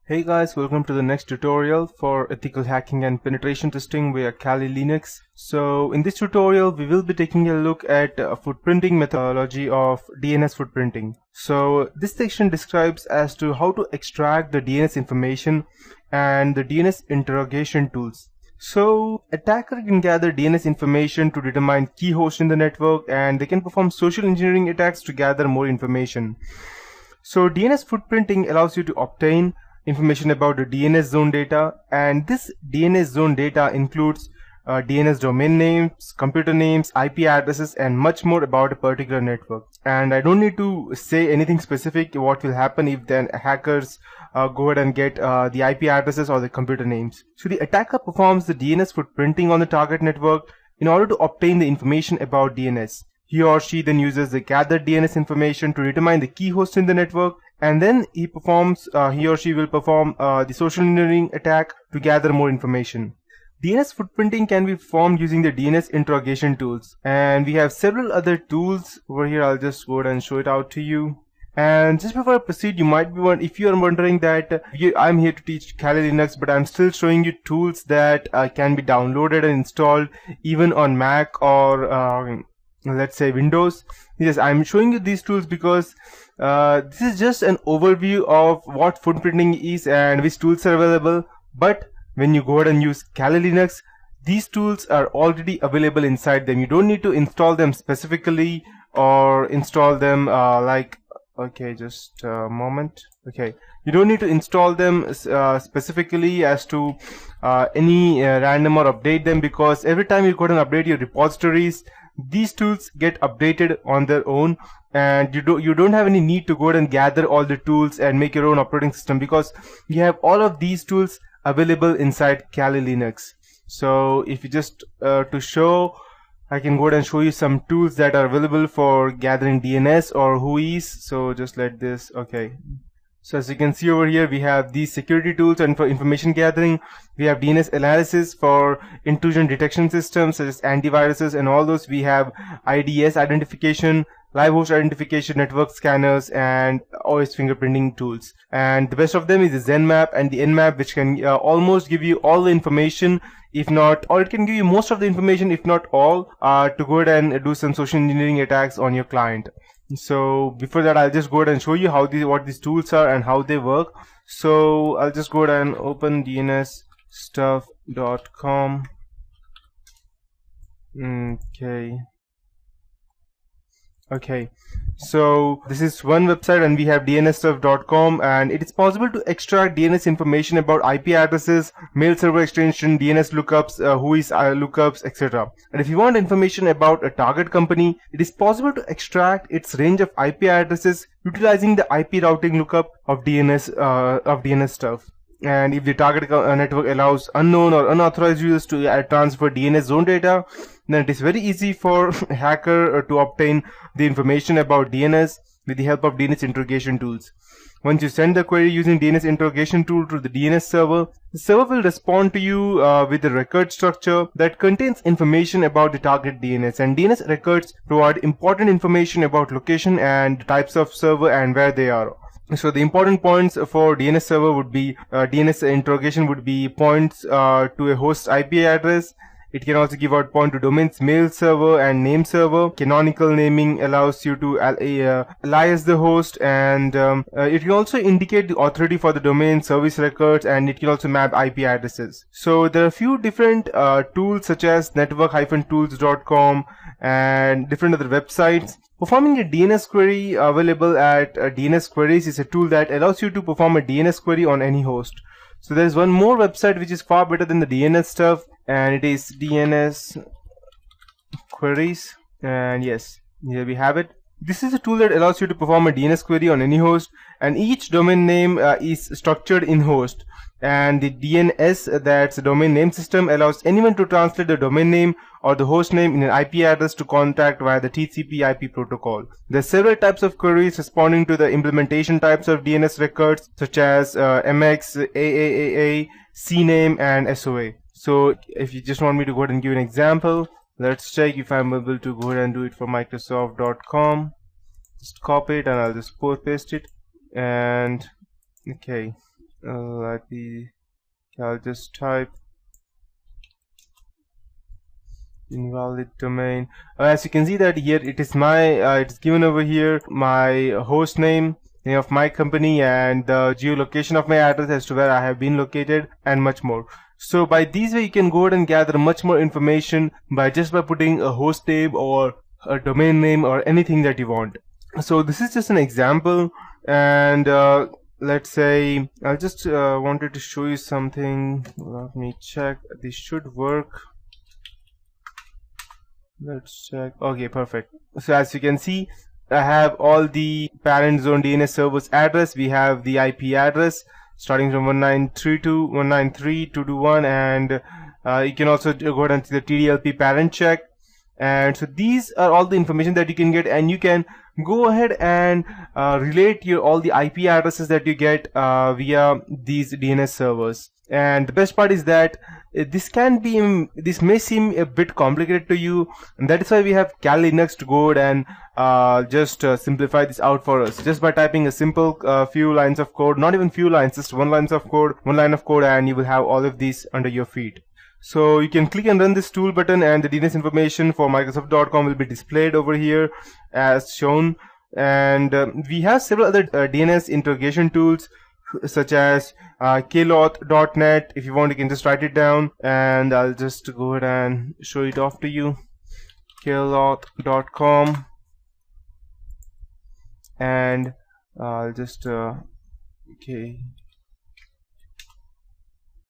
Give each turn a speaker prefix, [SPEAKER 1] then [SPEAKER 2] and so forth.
[SPEAKER 1] Hey guys, welcome to the next tutorial for ethical hacking and penetration testing via Kali Linux. So in this tutorial we will be taking a look at footprinting methodology of DNS footprinting. So this section describes as to how to extract the DNS information and the DNS interrogation tools. So attacker can gather DNS information to determine key hosts in the network, and they can perform social engineering attacks to gather more information. So DNS footprinting allows you to obtain information about the DNS zone data, and this DNS zone data includes DNS domain names, computer names, IP addresses, and much more about a particular network. And I don't need to say anything specific what will happen if then hackers go ahead and get the IP addresses or the computer names. So the attacker performs the DNS footprinting on the target network in order to obtain the information about DNS. He or she then uses the gathered DNS information to determine the key host in the network, and then he or she will perform the social engineering attack to gather more information. DNS footprinting can be performed using the DNS interrogation tools, and we have several other tools over here. I'll just go ahead and show it out to you. And just before I proceed, you might be wondering, if you are wondering that I'm here to teach Kali Linux, but I'm still showing you tools that can be downloaded and installed even on Mac or let's say Windows. Yes, I'm showing you these tools because this is just an overview of what footprinting is and which tools are available. But when you go ahead and use Kali Linux, these tools are already available inside them. You don't need to install them specifically or install them okay, just a moment. Okay, you don't need to install them specifically as to any random or update them, because every time you go ahead and update your repositories, these tools get updated on their own, and you don't have any need to go ahead and gather all the tools and make your own operating system, because you have all of these tools available inside Kali Linux. So if you just to show, I can go ahead and show you some tools that are available for gathering DNS or WHOIS. So just let this, okay. So as you can see over here, we have these security tools, and for information gathering, we have DNS analysis for intrusion detection systems such as antiviruses and all those. We have IDS identification, live host identification, network scanners, and OS fingerprinting tools. And the best of them is the ZenMap and the Nmap, which can almost give you all the information, if not, or it can give you most of the information, if not all, to go ahead and do some social engineering attacks on your client. So before that, I'll just go ahead and show you what these tools are and how they work. So I'll just go ahead and open dnsstuff.com. Okay, so this is one website, and we have dnsstuff.com, and it is possible to extract DNS information about IP addresses, mail server extension, DNS lookups, WHOIS lookups, etc. And if you want information about a target company, it is possible to extract its range of IP addresses utilizing the IP routing lookup of DNS stuff. And if the target network allows unknown or unauthorized users to transfer DNS zone data, then it is very easy for a hacker to obtain the information about DNS with the help of DNS interrogation tools. Once you send the query using DNS interrogation tool to the DNS server, the server will respond to you with a record structure that contains information about the target DNS. And DNS records provide important information about location and types of server and where they are. So the important points for DNS server would be DNS interrogation would be points to a host IP address. It can also give out point to domains, mail server, and name server. Canonical naming allows you to alias the host, and it can also indicate the authority for the domain, service records, and it can also map IP addresses. So there are a few different tools such as network-tools.com and different other websites. Performing a DNS query available at DNS Queries is a tool that allows you to perform a DNS query on any host. So there is one more website which is far better than the DNS stuff, and it is DNS Queries. And yes, here we have it. This is a tool that allows you to perform a DNS query on any host, and each domain name is structured in host. And the DNS, that's the domain name system, allows anyone to translate the domain name or the host name in an IP address to contact via the TCP/IP protocol. There are several types of queries responding to the implementation types of DNS records, such as MX, AAAA, CNAME, and SOA. So if you just want me to go ahead and give an example, let's check if I'm able to go ahead and do it for Microsoft.com. Just copy it and I'll just paste it. And okay, I'll just type invalid domain. As you can see that here it is my it's given over here my host name of my company and the geolocation of my address as to where I have been located and much more. So by these way you can go ahead and gather much more information by putting a host name or a domain name or anything that you want. So this is just an example, and let's say I just wanted to show you something. Let me check. This should work. Let's check. Okay, perfect. So as you can see, I have all the parent zone DNS server's address. We have the IP address starting from 192.193.221, and you can also go ahead and see the TDLP parent check. And so these are all the information that you can get, and you can go ahead and relate all the IP addresses that you get via these DNS servers. And the best part is that this may seem a bit complicated to you, and that is why we have Kali Linux to go ahead and simplify this out for us just by typing a simple few lines of code, not even few lines, just one line of code, and you will have all of these under your feet. So you can click and run this tool button, and the DNS information for Microsoft.com will be displayed over here as shown. And we have several other DNS interrogation tools such as kloauth.net. If you want, you can just write it down, and I'll just go ahead and show it off to you. kloauth.com, and I'll just okay,